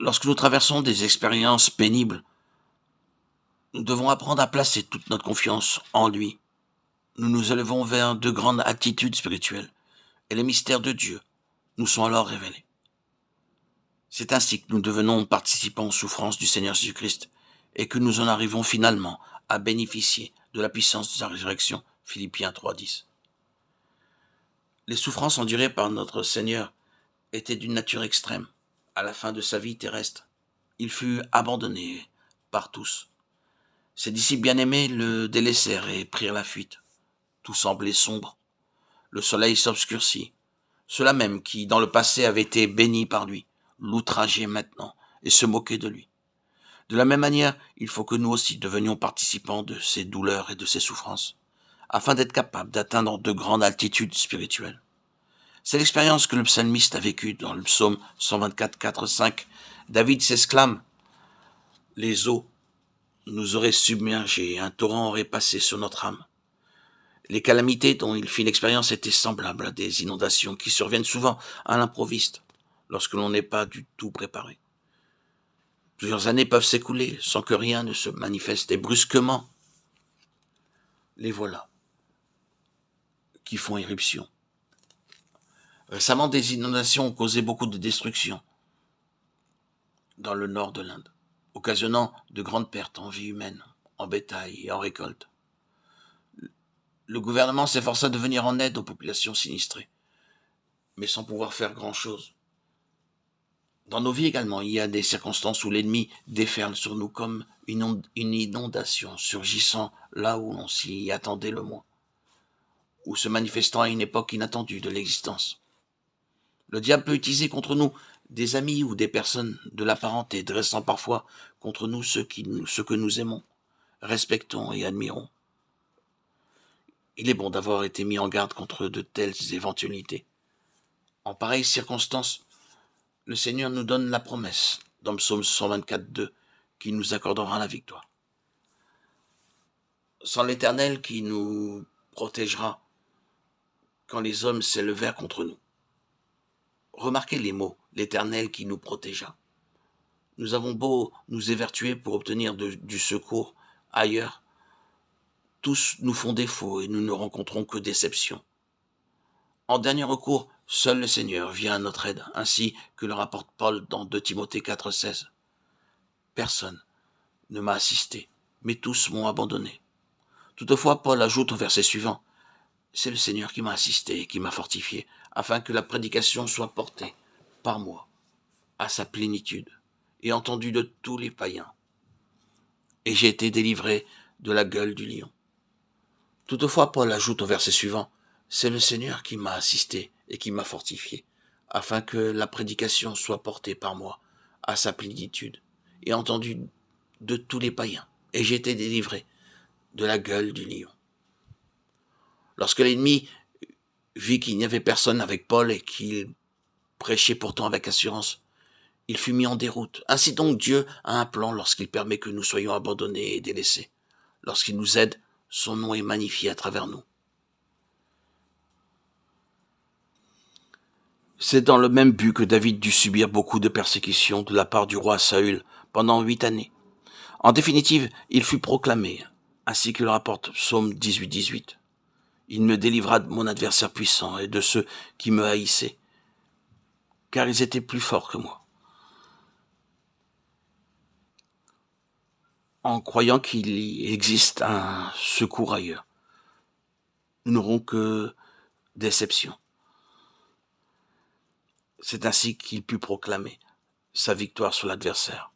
Lorsque nous traversons des expériences pénibles, nous devons apprendre à placer toute notre confiance en lui. Nous nous élevons vers de grandes attitudes spirituelles, et les mystères de Dieu nous sont alors révélés. C'est ainsi que nous devenons participants aux souffrances du Seigneur Jésus-Christ, et que nous en arrivons finalement à bénéficier de la puissance de sa résurrection. Philippiens 3,10. Les souffrances endurées par notre Seigneur étaient d'une nature extrême. À la fin de sa vie terrestre, il fut abandonné par tous. Ses disciples bien-aimés le délaissèrent et prirent la fuite. Tout semblait sombre. Le soleil s'obscurcit. Ceux-là même qui, dans le passé, avaient été bénis par lui, l'outrageaient maintenant et se moquaient de lui. De la même manière, il faut que nous aussi devenions participants de ces douleurs et de ces souffrances, afin d'être capables d'atteindre de grandes altitudes spirituelles. C'est l'expérience que le psalmiste a vécue dans le psaume 124, 4, 5. David s'exclame « Les eaux nous auraient submergés, un torrent aurait passé sur notre âme. » Les calamités dont il fit l'expérience étaient semblables à des inondations qui surviennent souvent à l'improviste, lorsque l'on n'est pas du tout préparé. Plusieurs années peuvent s'écouler sans que rien ne se manifeste et brusquement, les voilà qui font éruption. Récemment, des inondations ont causé beaucoup de destruction dans le nord de l'Inde, occasionnant de grandes pertes en vie humaine, en bétail et en récolte. Le gouvernement s'efforça de venir en aide aux populations sinistrées, mais sans pouvoir faire grand-chose. Dans nos vies également, il y a des circonstances où l'ennemi déferle sur nous comme une inondation surgissant là où l'on s'y attendait le moins, ou se manifestant à une époque inattendue de l'existence. Le diable peut utiliser contre nous des amis ou des personnes de la parenté, dressant parfois contre nous ce que nous aimons, respectons et admirons. Il est bon d'avoir été mis en garde contre de telles éventualités. En pareilles circonstances, le Seigneur nous donne la promesse, dans le psaume 124, 2, qu'il nous accordera la victoire. Sans l'Éternel qui nous protégera quand les hommes s'élevèrent contre nous. Remarquez les mots, l'Éternel qui nous protégea. Nous avons beau nous évertuer pour obtenir du secours ailleurs, tous nous font défaut et nous ne rencontrons que déception. En dernier recours, seul le Seigneur vient à notre aide, ainsi que le rapporte Paul dans 2 Timothée 4, 16. Personne ne m'a assisté, mais tous m'ont abandonné. Toutefois, Paul ajoute au verset suivant, c'est le Seigneur qui m'a assisté et qui m'a fortifié, afin que la prédication soit portée par moi à sa plénitude et entendue de tous les païens. Et j'ai été délivré de la gueule du lion. Toutefois, Paul ajoute au verset suivant, c'est le Seigneur qui m'a assisté et qui m'a fortifié, afin que la prédication soit portée par moi à sa plénitude et entendue de tous les païens. Et j'ai été délivré de la gueule du lion. Lorsque l'ennemi vit qu'il n'y avait personne avec Paul et qu'il prêchait pourtant avec assurance, il fut mis en déroute. Ainsi donc Dieu a un plan lorsqu'il permet que nous soyons abandonnés et délaissés. Lorsqu'il nous aide, son nom est magnifié à travers nous. C'est dans le même but que David dut subir beaucoup de persécutions de la part du roi Saül pendant 8 années. En définitive, il fut proclamé, ainsi que le rapporte Psaume 18, 18. Il me délivra de mon adversaire puissant et de ceux qui me haïssaient, car ils étaient plus forts que moi. En croyant qu'il existe un secours ailleurs, nous n'aurons que déception. C'est ainsi qu'il put proclamer sa victoire sur l'adversaire.